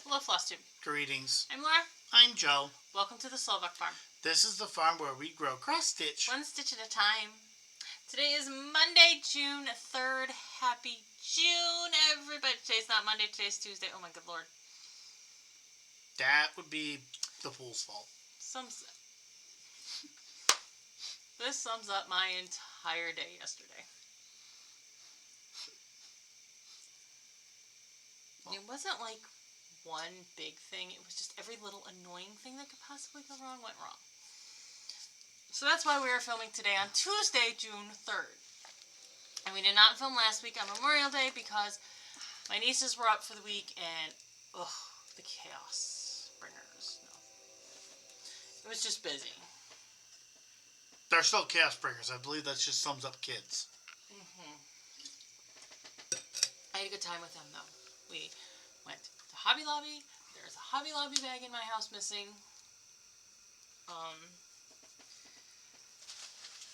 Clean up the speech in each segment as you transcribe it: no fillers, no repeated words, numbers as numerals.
Hello, Flosstube. Greetings. I'm Laura. I'm Joe. Welcome to the Slovak Farm. This is the farm where we grow cross-stitch. One stitch at a time. Today is Monday, June 3rd. Happy June, everybody. Today's not Monday, today's Tuesday. Oh my good lord. That would be the pool's fault. This sums up my entire day yesterday. It wasn't like one big thing. It was just every little annoying thing that could possibly go wrong went wrong. So that's why we are filming today on Tuesday, June 3rd. And we did not film last week on Memorial Day because my nieces were up for the week and, the chaos bringers. No. It was just busy. They're still chaos bringers. I believe that just sums up kids. I had a good time with them, though. We went to Hobby Lobby. There's a Hobby Lobby bag in my house missing.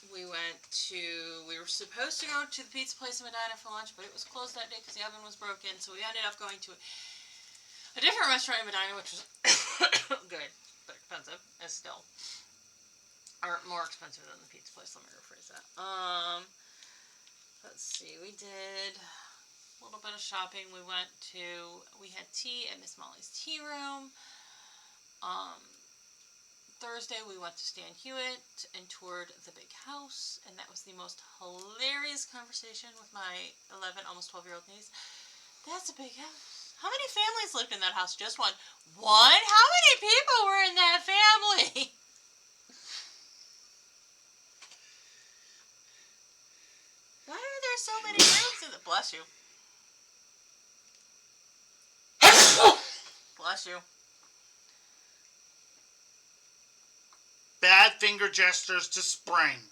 We were supposed to go to the pizza place in Medina for lunch, but it was closed that day because the oven was broken, so we ended up going to a different restaurant in Medina, which was good, but expensive, as still. Or more expensive than the pizza place, let me rephrase that. Let's see, we did a little bit of shopping. We had tea at Miss Molly's Tea Room. Thursday we went to Stan Hewitt and toured the big house, and that was the most hilarious conversation with my 11, almost 12-year-old niece. That's a big house. How many families lived in that house? Just one. One? How many people were in that family? Why are there so many rooms in it? Bless you. Bless you. Bad finger gestures to spring.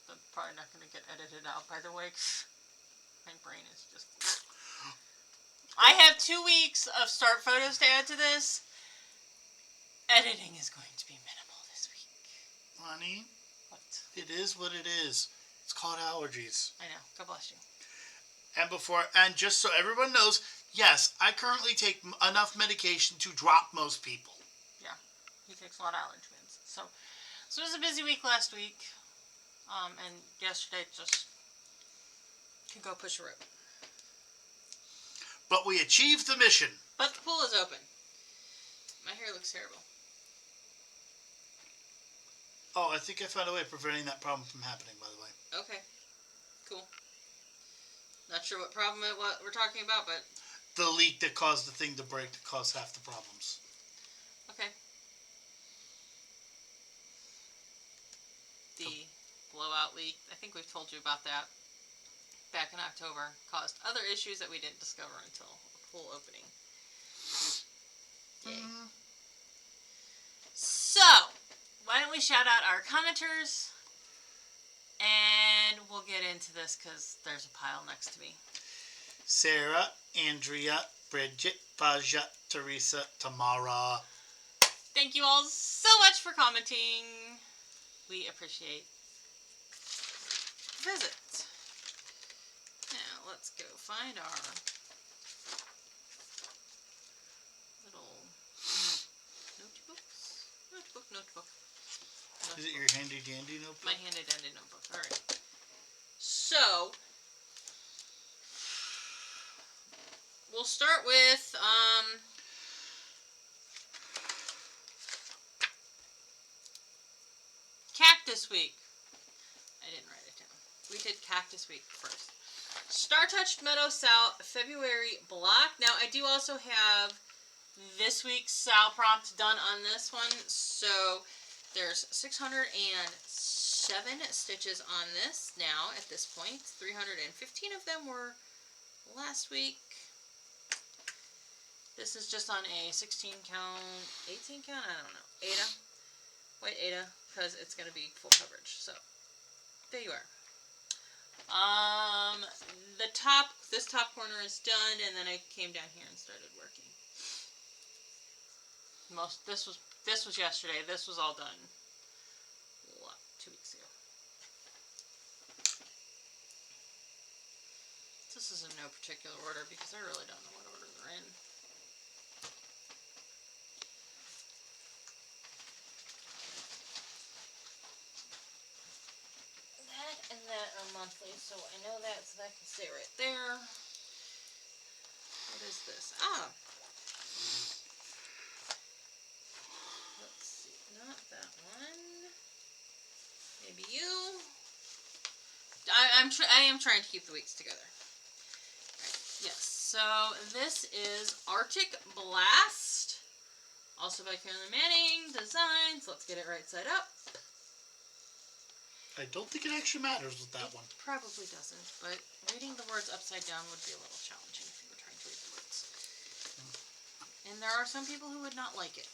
That's probably not going to get edited out, by the way. My brain is just... I have 2 weeks of start photos to add to this. Editing is going to be minimal this week. Honey, what? It is what it is. It's called allergies. I know. God bless you. And just so everyone knows, yes, I currently take enough medication to drop most people. Yeah, he takes a lot of allergy meds. So it was a busy week last week, and yesterday just could go push a rope. But we achieved the mission. But the pool is open. My hair looks terrible. Oh, I think I found a way of preventing that problem from happening, by the way. Okay. Cool. Not sure what problem what we're talking about, but... The leak that caused the thing to break that caused half the problems. Okay. The blowout leak, I think we've told you about that back in October, caused other issues that we didn't discover until the pool opening. Yay. So, why don't we shout out our commenters, and we'll get into this because there's a pile next to me. Sarah, Andrea, Bridget, Faja, Teresa, Tamara. Thank you all so much for commenting. We appreciate the visit. Now, let's go find our little notebook. Is it your handy-dandy notebook? My handy-dandy notebook. All right. So, we'll start with, Cactus Week. I didn't write it down. We did Cactus Week first. Star-Touched Meadow Sal February block. Now, I do also have this week's Sal prompt done on this one. So, there's 607 stitches on this now at this point. 315 of them were last week. This is just on a 16 count, 18 count, I don't know, Ada. White Ada, because it's going to be full coverage. So, there you are. This top corner is done, and then I came down here and started working. This was yesterday. This was all done 2 weeks ago. This is in no particular order because I really don't know what order they're in. monthly, so I know that, so that can stay right there. What is this? Ah! Let's see, not that one. Maybe you. I am trying to keep the weeks together. Right. Yes, so this is Arctic Blast, also by Carolyn Manning Designs. Let's get it right side up. I don't think it actually matters with that one. Probably doesn't, but reading the words upside down would be a little challenging if you were trying to read the words. And there are some people who would not like it.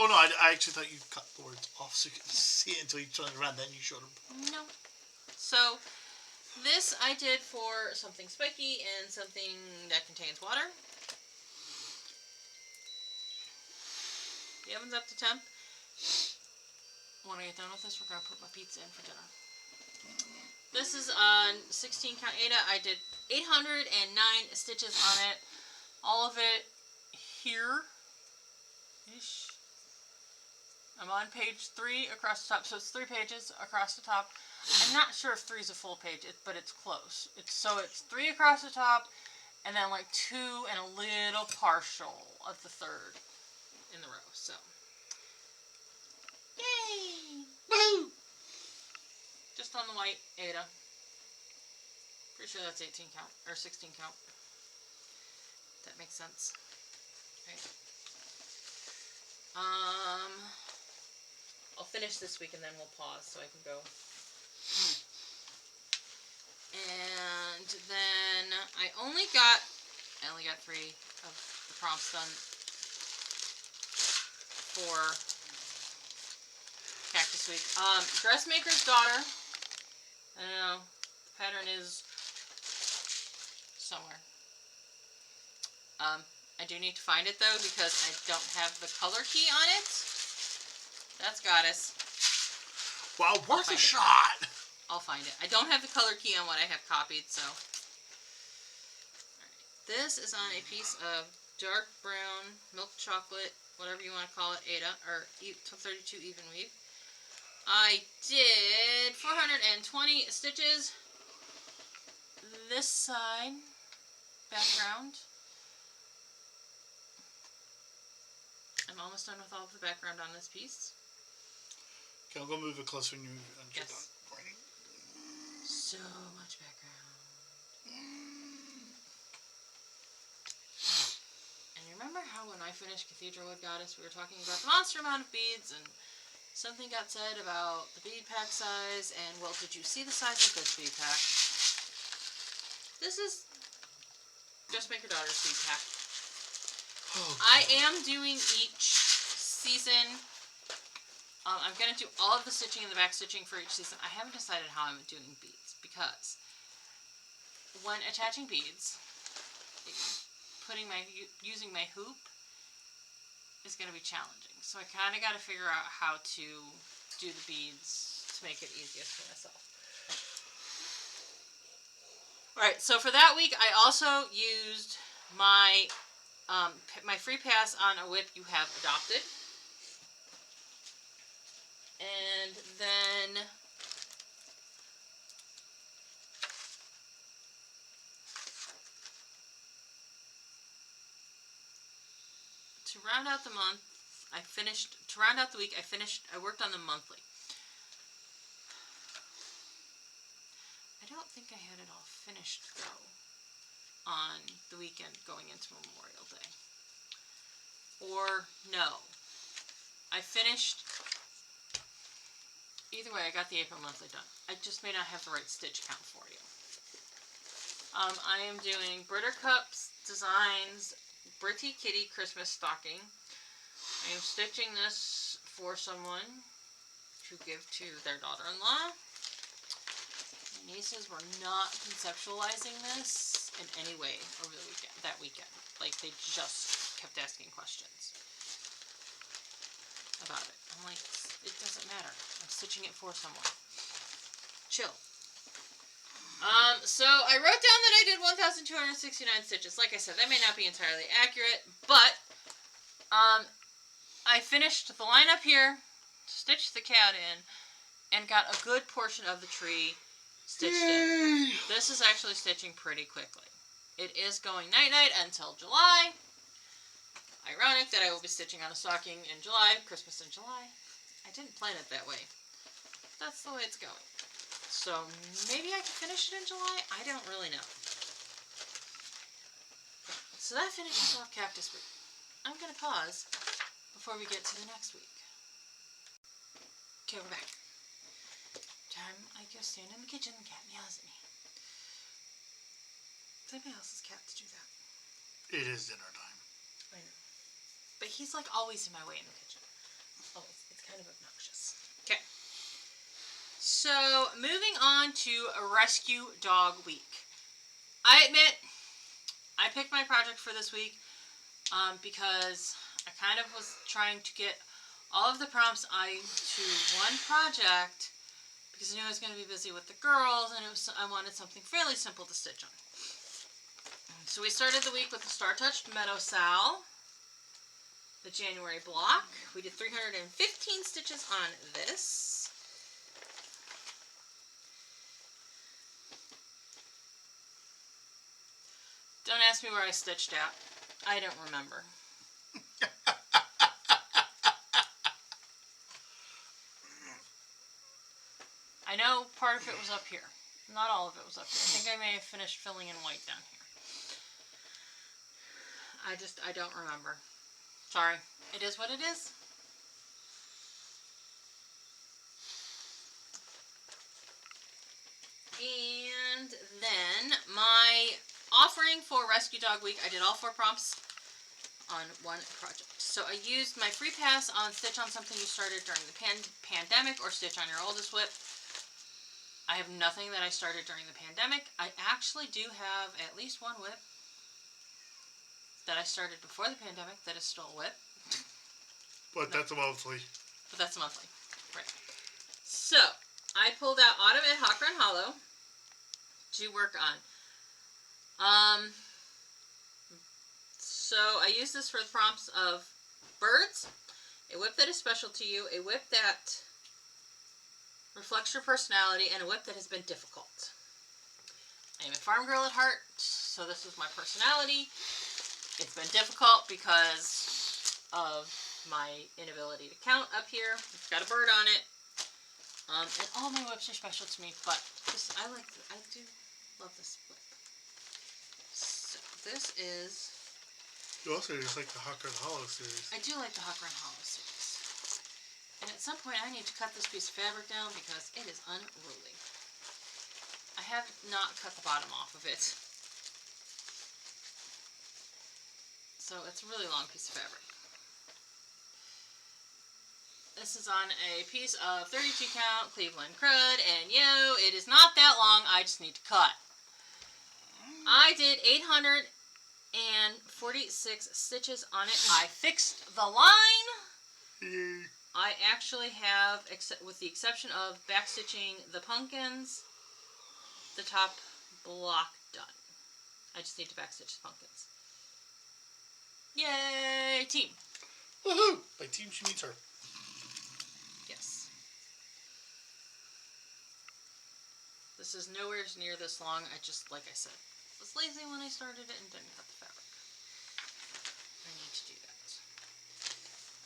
Oh no, I actually thought you cut the words off so you could see it until you turned around, then you showed them. No. So, this I did for something spiky and something that contains water. The oven's up to temp. When I get done with this, we're going to put my pizza in for dinner. This is on 16 count Ada. I did 809 stitches on it. All of it here-ish. I'm on page 3 across the top, so it's 3 pages across the top. I'm not sure if 3 is a full page, but it's close. It's 3 across the top, and then like 2 and a little partial of the 3rd in the row. So, yay! Woohoo! Just on the white Ada. Pretty sure that's 18 count or 16 count. That makes sense. Right. I'll finish this week and then we'll pause so I can go. And then I only got 3 of the prompts done for Cactus Week. Dressmaker's Daughter. I don't know. The pattern is somewhere. I do need to find it though because I don't have the color key on it. That's Goddess. Wow, worth a shot. I'll find it. I don't have the color key on what I have copied, so. Alright. This is on a piece of dark brown milk chocolate, whatever you want to call it, Ada, or 32 even weave. I did 420 stitches. This side, background. I'm almost done with all of the background on this piece. Okay, I'll go move it closer when you Yes. done writing. So much background. And you remember how when I finished Cathedral Wood Goddess, we were talking about the monster amount of beads, and something got said about the bead pack size, and well, did you see the size of this bead pack? This is Dressmaker Daughter's bead pack. Oh, I am doing each season. I'm going to do all of the stitching and the back stitching for each season. I haven't decided how I'm doing beads because when attaching beads, using my hoop is going to be challenging. So I kind of got to figure out how to do the beads to make it easiest for myself. Alright, so for that week, I also used my free pass on a whip you have adopted. And then to round out the month, I worked on the monthly. I don't think I had it all finished though on the weekend going into Memorial Day. Or no. I finished. Either way, I got the April monthly done. I just may not have the right stitch count for you. I am doing Buttercup's Designs Britty Kitty Christmas Stocking. I am stitching this for someone to give to their daughter-in-law. My nieces were not conceptualizing this in any way over that weekend. Like, they just kept asking questions about it. I'm like, it doesn't matter. I'm stitching it for someone. Chill. So I wrote down that I did 1,269 stitches. Like I said, that may not be entirely accurate, but I finished the line up here, stitched the cat in, and got a good portion of the tree stitched in. This is actually stitching pretty quickly. It is going night-night until July. Ironic that I will be stitching on a stocking in July, Christmas in July. I didn't plan it that way. That's the way it's going. So maybe I can finish it in July? I don't really know. So that finishes off Cactus Week. I'm going to pause before we get to the next week. Okay, we're back. Time I go stand in the kitchen, the cat meows at me. Somebody else's cats do that. It is dinner time. I know. But he's like always in my way in the kitchen. Oh, it's kind of obnoxious. Okay. So, moving on to Rescue Dog Week. I admit, I picked my project for this week because I kind of was trying to get all of the prompts to one project because I knew I was going to be busy with the girls and I wanted something fairly simple to stitch on. So we started the week with the Star Touched Meadow Sow, the January block. We did 315 stitches on this. Don't ask me where I stitched at. I don't remember. I know part of it was up here. Not all of it was up here. I think I may have finished filling in white down here. I don't remember. Sorry. It is what it is. And then my offering for Rescue Dog Week, I did all 4 prompts on one project. So I used my free pass on Stitch on Something You Started During the Pandemic or Stitch on Your Oldest Whip. I have nothing that I started during the pandemic. I actually do have at least one whip that I started before the pandemic that is still a whip. But that's a monthly. But that's a monthly. Right. So, I pulled out Autumn at Hawk Run Hollow to work on. So, I use this for the prompts of birds, a whip that is special to you, a whip that reflects your personality, and a whip that has been difficult. I am a farm girl at heart, so this is my personality. It's been difficult because of my inability to count up here. It's got a bird on it. And all my whips are special to me, but I do love this whip. So this is... You also just like the Hawk Run Hollow series. I do like the Hawk Run Hollow series. And at some point I need to cut this piece of fabric down because it is unruly. I have not cut the bottom off of it. So it's a really long piece of fabric. This is on a piece of 32 count Cleveland crud, and it is not that long, I just need to cut. I did 846 stitches on it. I fixed the line. Yay. I actually have, with the exception of backstitching the pumpkins, the top block done. I just need to backstitch the pumpkins. Yay, team! Woohoo! By team, she means her. Yes. This is nowhere near this long. I just, like I said, was lazy when I started it and didn't cut the fabric. I need to do that.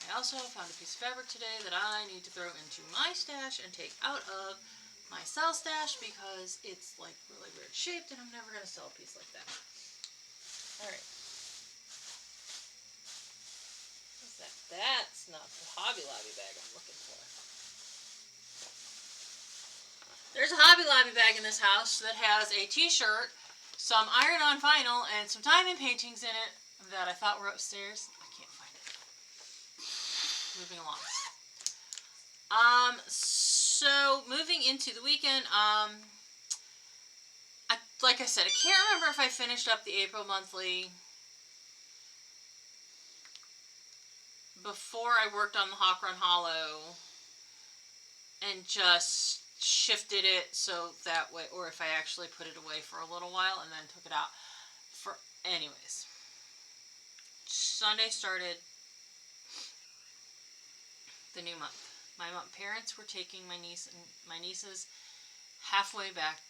I also found a piece of fabric today that I need to throw into my stash and take out of my sell stash because it's like really weird shaped and I'm never going to sell a piece like that. Alright. What's that? That's not the Hobby Lobby bag I'm looking for. There's a Hobby Lobby bag in this house that has a t-shirt, some iron-on vinyl, and some diamond paintings in it that I thought were upstairs. I can't find it. Moving along. So moving into the weekend, like I said, I can't remember if I finished up the April monthly before I worked on the Hawk Run Hollow and just shifted it so that way, or if I actually put it away for a little while and then took it out. Anyways, Sunday started the new month. My parents were taking my nieces halfway back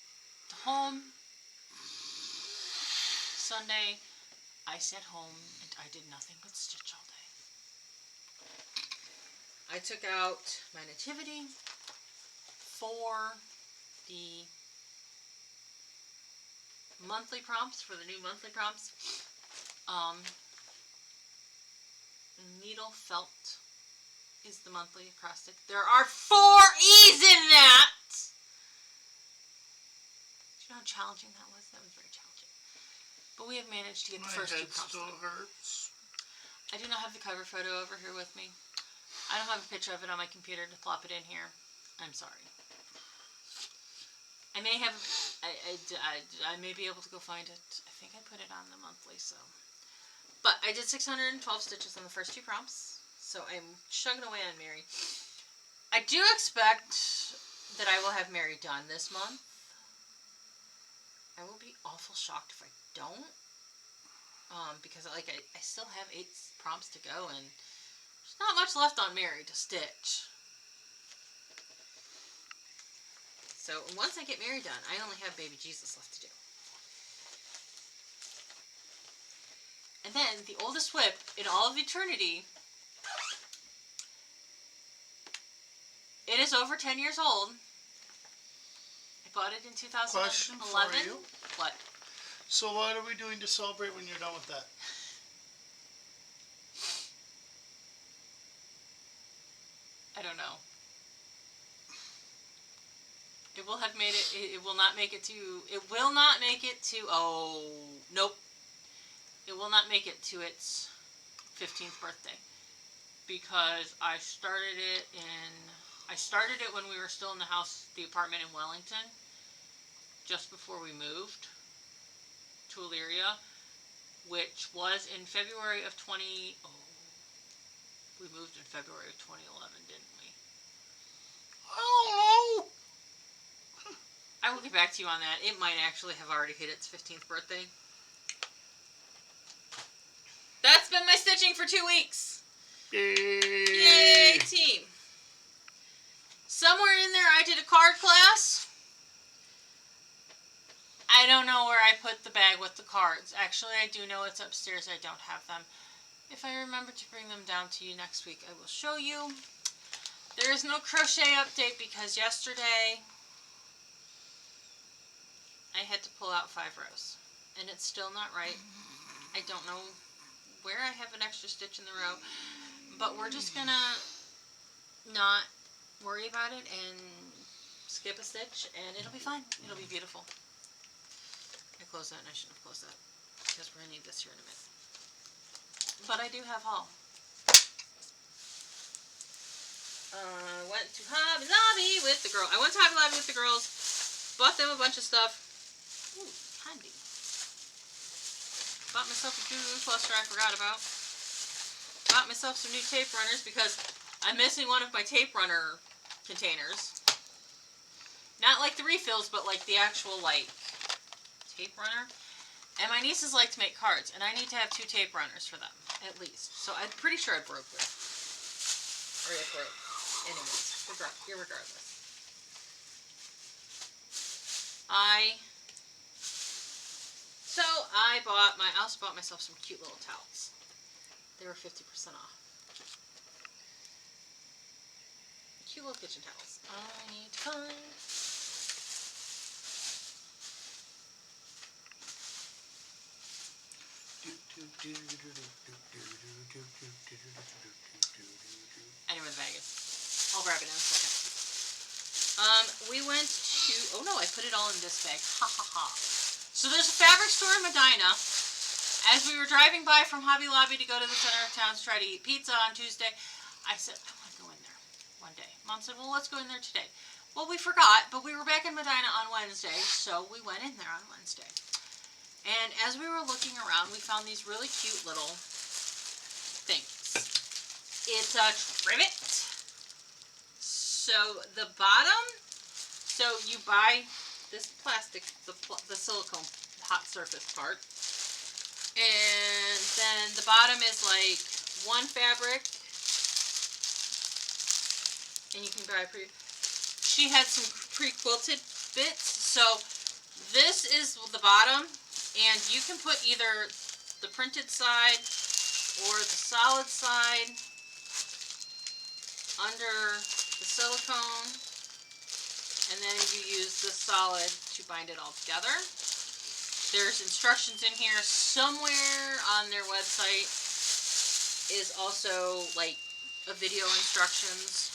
home. Sunday, I sat home and I did nothing but stitch all day. I took out my nativity for the monthly prompts, for the new monthly prompts. Needle felt is the monthly acrostic. There are 4 E's in that! Do you know how challenging that was? That was very challenging. But we have managed to get the first 2 prompts. My head still hurts. I do not have the cover photo over here with me. I don't have a picture of it on my computer to plop it in here. I'm sorry. I may have, I may be able to go find it. I think I put it on the monthly, so. But I did 612 stitches on the first 2 prompts, so I'm chugging away on Mary. I do expect that I will have Mary done this month. I will be awful shocked if I don't, because like I still have 8 prompts to go, and there's not much left on Mary to stitch. So once I get Mary done, I only have Baby Jesus left to do. And then the oldest whip in all of eternity, it is over 10 years old. I bought it in 2011. Question for you. What? So what are we doing to celebrate when you're done with that? I don't know. It will have made it. It will not make it to. It will not make it to. Oh, nope. It will not make it to its 15th birthday because I started it when we were still in the house, the apartment in Wellington, just before we moved to Elyria, which was in February of 20. Oh, we moved in February of 2011, didn't we? I don't know. I will get back to you on that. It might actually have already hit its 15th birthday. That's been my stitching for 2 weeks. Yay! Yay, team. Somewhere in there I did a card class. I don't know where I put the bag with the cards. Actually, I do know it's upstairs. I don't have them. If I remember to bring them down to you next week, I will show you. There is no crochet update because yesterday I had to pull out 5 rows. And it's still not right. I don't know where I have an extra stitch in the row. But we're just gonna not worry about it and skip a stitch and it'll be fine. It'll be beautiful. I closed that and I shouldn't have closed that because we're gonna need this here in a minute. But I do have haul. Went to Hobby Lobby with the girl. I went to Hobby Lobby with the girls. Bought them a bunch of stuff. Ooh, candy. Bought myself a Juju cluster I forgot about. Bought myself some new tape runners because I'm missing one of my tape runner containers. Not like the refills, but like the actual like tape runner. And my nieces like to make cards, and I need to have 2 tape runners for them, at least. So I'm pretty sure I broke this. Or it broke. Anyways, irregardless. I also bought myself some cute little towels. They were 50% off. Cute little kitchen towels. I need to find. I know where the bag is. I'll grab it in a second. We went to. Oh no, I put it all in this bag. Ha ha ha. So there's a fabric store in Medina. As we were driving by from Hobby Lobby to go to the center of town to try to eat pizza on Tuesday, I said, I want to go in there one day. Mom said, well, let's go in there today. Well, we forgot, but we were back in Medina on Wednesday, so we went in there on Wednesday. And as we were looking around, we found these really cute little things. It's a trivet. So the bottom, so you buy this plastic, the silicone hot surface part. And then the bottom is like one fabric. And you can buy she had some pre-quilted bits. So This is the bottom, and you can put either the printed side or the solid side under the silicone, and then you use the solid to bind it all together. There's instructions in here. Somewhere on their website is also like a video instructions.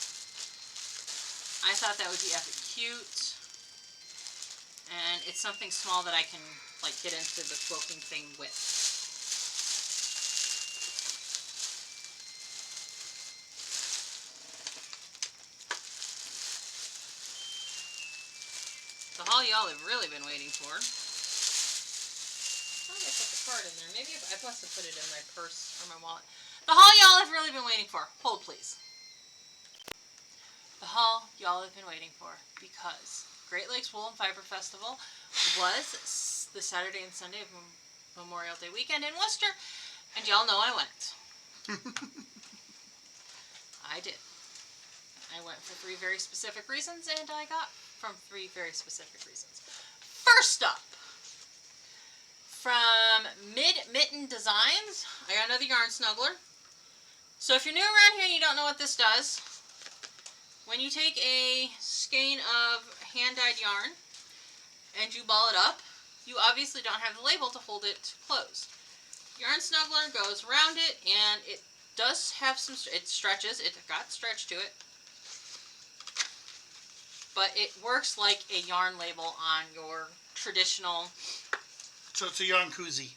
I thought that would be epic cute. And it's something small that I can like get into the quilting thing with. The haul y'all have really been waiting for. I thought I put the card in there. Maybe I must have put it in my purse or my wallet. The haul y'all have really been waiting for. Hold please. The haul y'all have been waiting for because Great Lakes Wool and Fiber Festival was the Saturday and Sunday of Memorial Day weekend in Worcester, and y'all know I went. I did. I went for 3 very specific reasons, and I got from 3 very specific reasons. First up, from Mitten Designs, I got another yarn snuggler. So if you're new around here and you don't know what this does, when you take a skein of hand-dyed yarn and you ball it up, you obviously don't have the label to hold it closed. Yarn snuggler goes around it, and it does have some, it stretches, it got stretch to it, but it works like a yarn label on your traditional. So it's a yarn koozie.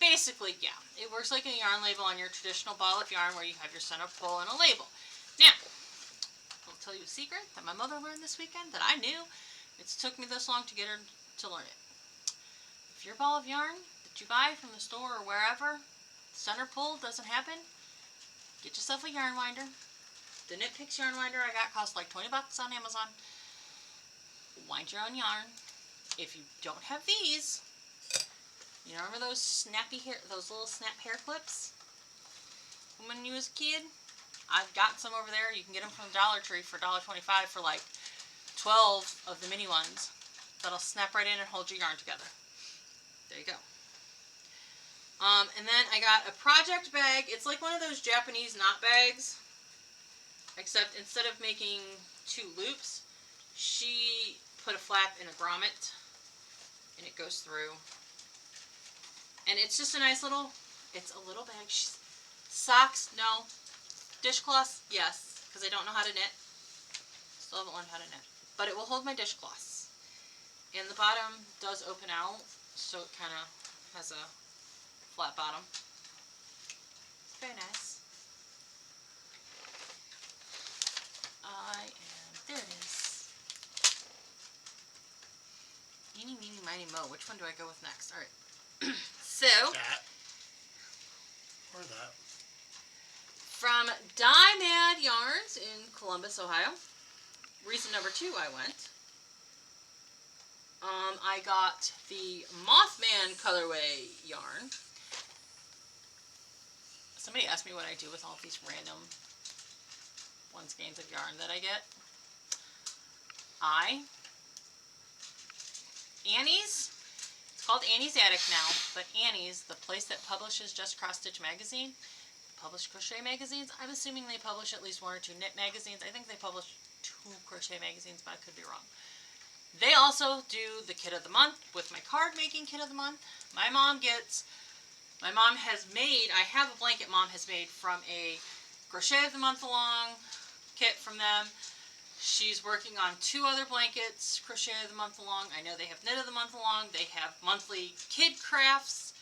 Basically, yeah. It works like a yarn label on your traditional ball of yarn where you have your center pull and a label. Now, I'll tell you a secret that my mother learned this weekend that I knew. It took me this long to get her to learn it. If your ball of yarn that you buy from the store or wherever, center pull doesn't happen, get yourself a yarn winder. The Knit Picks yarn winder I got cost like 20 bucks on Amazon. Wind your own yarn. If you don't have these, you remember those snappy hair, those little snap hair clips from when you was a kid? I've got some over there. You can get them from Dollar Tree for $1.25 for like 12 of the mini ones that'll snap right in and hold your yarn together. There you go. And then I got a project bag. It's like one of those Japanese knot bags, except instead of making 2 loops, she put a flap in a grommet, and it goes through. And it's just a nice little, it's a little bag. Socks, no. Dishcloths, yes, because I don't know how to knit. Still haven't learned how to knit. But it will hold my dishcloths. And the bottom does open out, so it kind of has a flat bottom. Very nice. There it is. Eeny, meeny, miny, mo. Which one do I go with next? Alright. So. That. Or that. From Dye Mad Yarns in Columbus, Ohio. Reason number 2 I went. I got the Mothman colorway yarn. Somebody asked me what I do with all these random skeins of yarn that I get. Annie's, it's called Annie's Attic now, but Annie's, the place that publishes Just Cross Stitch magazine, publish crochet magazines. I'm assuming they publish at least 1 or 2 knit magazines. I think they publish 2 crochet magazines, but I could be wrong. They also do the kit of the month with my card making kit of the month. My mom has made, I have a blanket mom has made from a crochet of the month along kit from them. She's working on 2 other blankets, crochet of the month along. I know they have knit of the month along. They have monthly kid crafts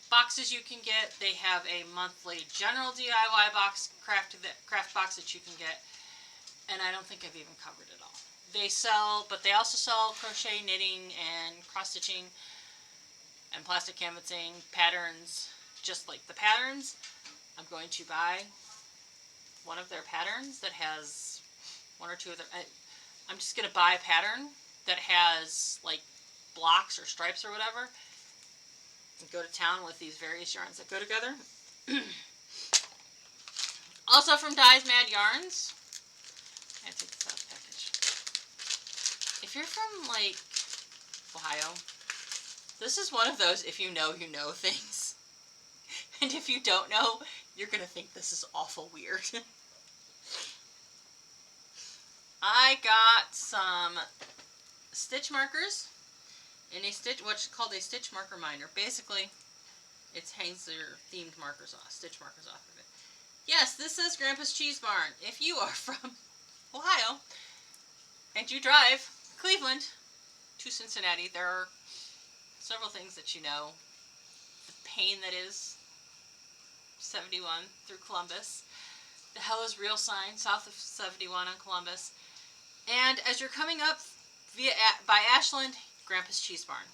boxes you can get. They have a monthly general DIY box, craft box that you can get. And I don't think I've even covered it all. They sell, but they also sell crochet, knitting, and cross stitching, and plastic canvassing, patterns, just like the patterns. I'm going to buy one of their patterns that has 1 or 2 of their, I'm just going to buy a pattern that has like blocks or stripes or whatever, and go to town with these various yarns that go together. Also from Dye Mad Yarns, I take this out of the package. If you're from like Ohio. This is one of those if you know things. And if you don't know, you're going to think this is awful weird. I got some stitch markers and what's called a stitch marker minder. Basically, it hangs their themed markers off, stitch markers off of it. Yes, this is Grandpa's Cheese Barn. If you are from Ohio and you drive Cleveland to Cincinnati, there are several things that you know. The pain that is 71 through Columbus. The Hell is Real sign south of 71 on Columbus. And as you're coming up by Ashland, Grandpa's Cheese Barn.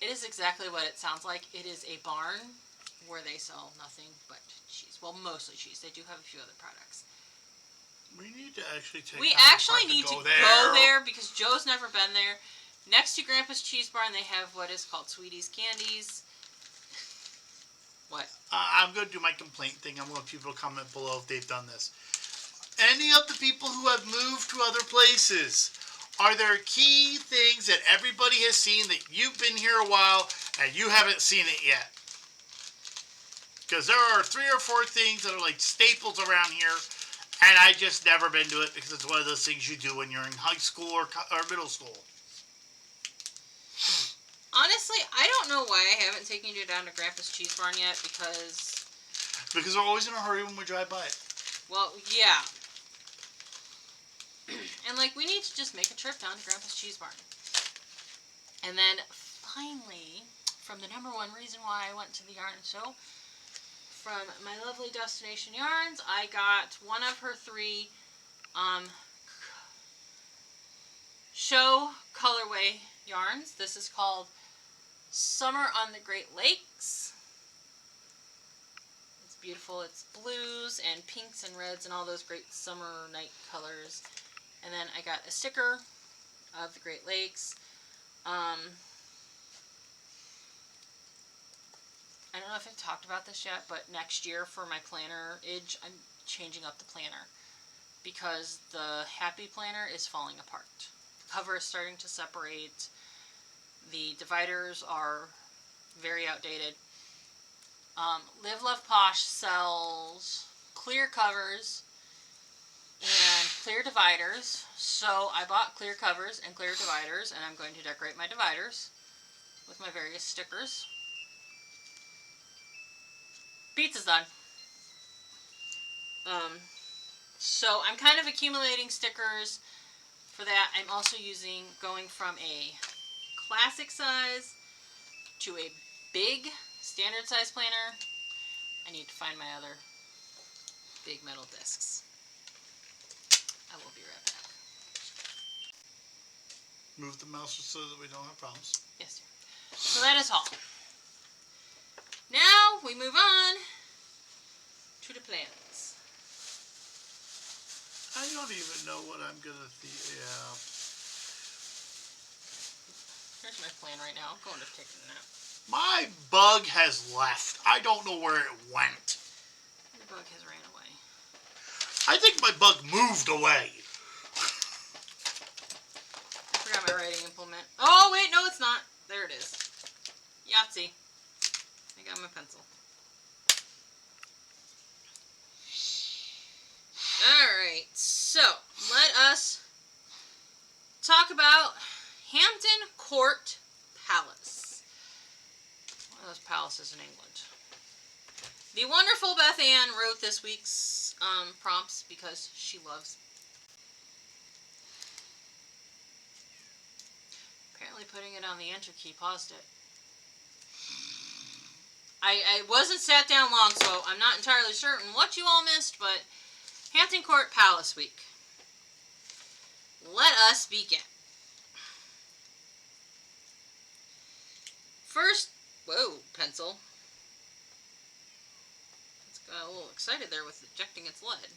It is exactly what it sounds like. It is a barn where they sell nothing but cheese. Well, mostly cheese. They do have a few other products. We need to actually take. We actually need to go there because Joe's never been there. Next to Grandpa's Cheese Barn, they have what is called Sweetie's Candies. What? I'm going to do my complaint thing. I'm going to people comment below if they've done this. Any of the people who have moved to other places, are there key things that everybody has seen that you've been here a while and you haven't seen it yet? Because there are 3 or 4 things that are like staples around here, and I just never been to it because it's one of those things you do when you're in high school or middle school. Honestly, I don't know why I haven't taken you down to Grandpa's Cheese Barn yet, because we're always in a hurry when we drive by it. Well, yeah. And, like, we need to just make a trip down to Grandpa's Cheese Barn. And then, finally, from the number one reason why I went to the yarn show, from my lovely Destination Yarns, I got one of her 3 show colorway yarns. This is called Summer on the Great Lakes. It's beautiful. It's blues and pinks and reds and all those great summer night colors. And then I got a sticker of the Great Lakes. I don't know if I've talked about this yet, but next year for my planner-age, I'm changing up the planner because the Happy Planner is falling apart. The cover is starting to separate. The dividers are very outdated. Live Love Posh sells clear covers and clear dividers, so I bought clear covers and clear dividers, and I'm going to decorate my dividers with my various stickers. Pizza's done. So I'm kind of accumulating stickers for that. I'm also going from a classic size to a big standard size planner. I need to find my other big metal discs. I will be right back. Move the mouse so that we don't have problems. Yes, dear. So that is all. Now we move on to the plans. I don't even know what I'm gonna yeah. Here's my plan right now. I'm going to take a nap. My bug has left. I don't know where it went. Your bug has ran away. I think my bug moved away. I forgot my writing implement. Oh, wait, no, it's not. There it is. Yahtzee. I got my pencil. Alright, so let us talk about Hampton Court Palace. One of those palaces in England. The wonderful Beth Ann wrote this week's prompts because she loves. Apparently putting it on the enter key paused it. I wasn't sat down long, so I'm not entirely certain what you all missed, but Hampton Court Palace Week. Let us begin. First, whoa, pencil. It's got a little excited there with ejecting its lead.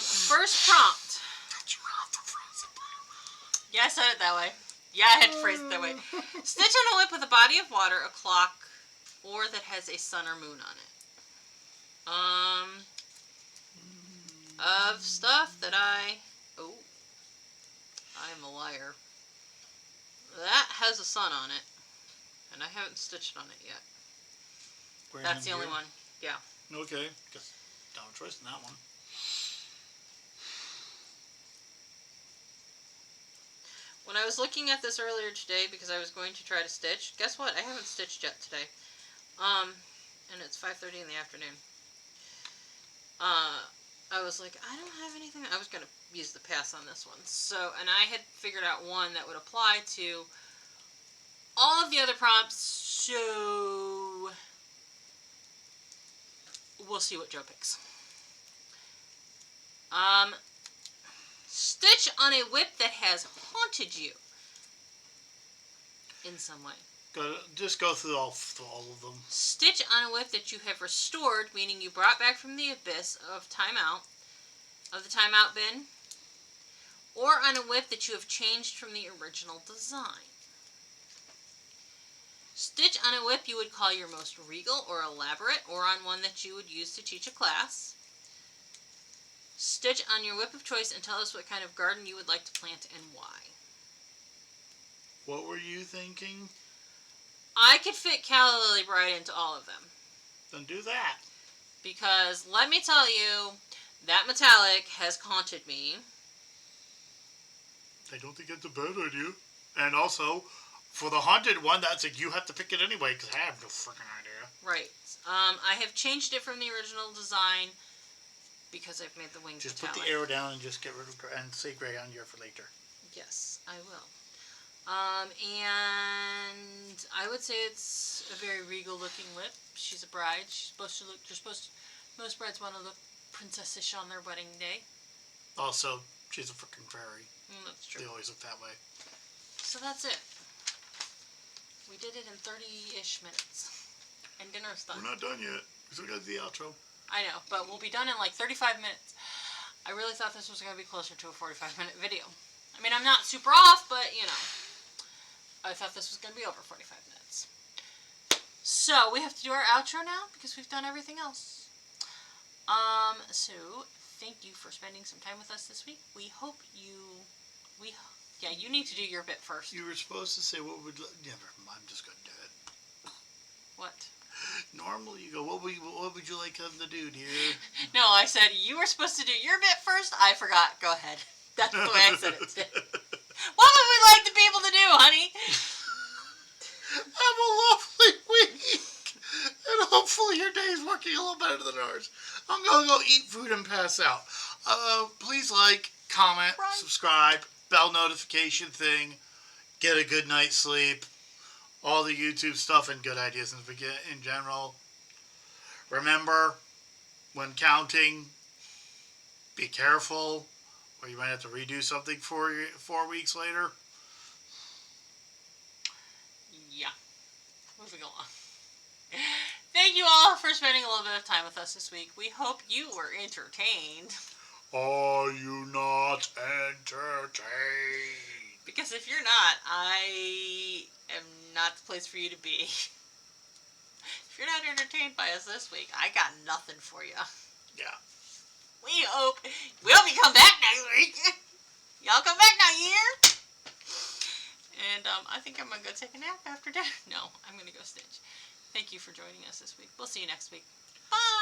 First prompt. Yeah, I said it that way. Yeah, I had to phrase it that way. Stitch on a whip with a body of water, a clock, or that has a sun or moon on it. Of stuff that I'm a liar. That has a sun on it. And I haven't stitched on it yet. That's the only one. Yeah. Okay. Guess no choice in that one. When I was looking at this earlier today because I was going to try to stitch, guess what? I haven't stitched yet today. And it's 5:30 in the afternoon. I was like, I don't have anything. I was going to use the pass on this one. So, and I had figured out one that would apply to all of the other prompts. So, we'll see what Joe picks. Stitch on a whip that has haunted you in some way. Just go through all of them. Stitch on a whip that you have restored, meaning you brought back from the abyss of the timeout bin, or on a whip that you have changed from the original design. Stitch on a whip you would call your most regal or elaborate, or on one that you would use to teach a class. Stitch on your whip of choice and tell us what kind of garden you would like to plant and why. What were you thinking? I could fit Calla Lily Bride into all of them. Then do that. Because, let me tell you, that metallic has haunted me. I don't think it's a bad idea. And also, for the haunted one, that's like you have to pick it anyway, because I have no freaking idea. Right. I have changed it from the original design because I've made the wings just metallic. Put the arrow down and just get rid of and say gray on here for later. Yes, I will. And I would say it's a very regal looking whip. She's a bride. She's supposed to look, most brides want to look princessish on their wedding day. Also, she's a freaking fairy. That's true. They always look that way. So that's it. We did it in 30-ish minutes. And dinner's done. We're not done yet. We still got the outro. I know, but we'll be done in like 35 minutes. I really thought this was going to be closer to a 45-minute video. I mean, I'm not super off, but, you know, I thought this was going to be over 45 minutes. So, we have to do our outro now because we've done everything else. So, thank you for spending some time with us this week. We hope you... Yeah, you need to do your bit first. You were supposed to say what would... Never mind, I'm just going to do it. What? Normally you go, what would you like them to do, dear? No, I said you were supposed to do your bit first. I forgot. Go ahead. That's the way I said it today. What would we like the people to do, honey? Have a lovely week. And hopefully your day is working a little better than ours. I'm going to go eat food and pass out. Please like, comment, subscribe, bell notification thing, get a good night's sleep, all the YouTube stuff and good ideas in general. Remember, when counting, be careful, or you might have to redo something 4 weeks later. Yeah. Moving along. Thank you all for spending a little bit of time with us this week. We hope you were entertained. Are you not entertained? Because if you're not, I am not the place for you to be. If you're not entertained by us this week, I got nothing for you. Yeah. We hope you come back next week. Y'all come back now, you hear? And I think I'm going to go take a nap after dinner. No, I'm going to go stitch. Thank you for joining us this week. We'll see you next week. Bye!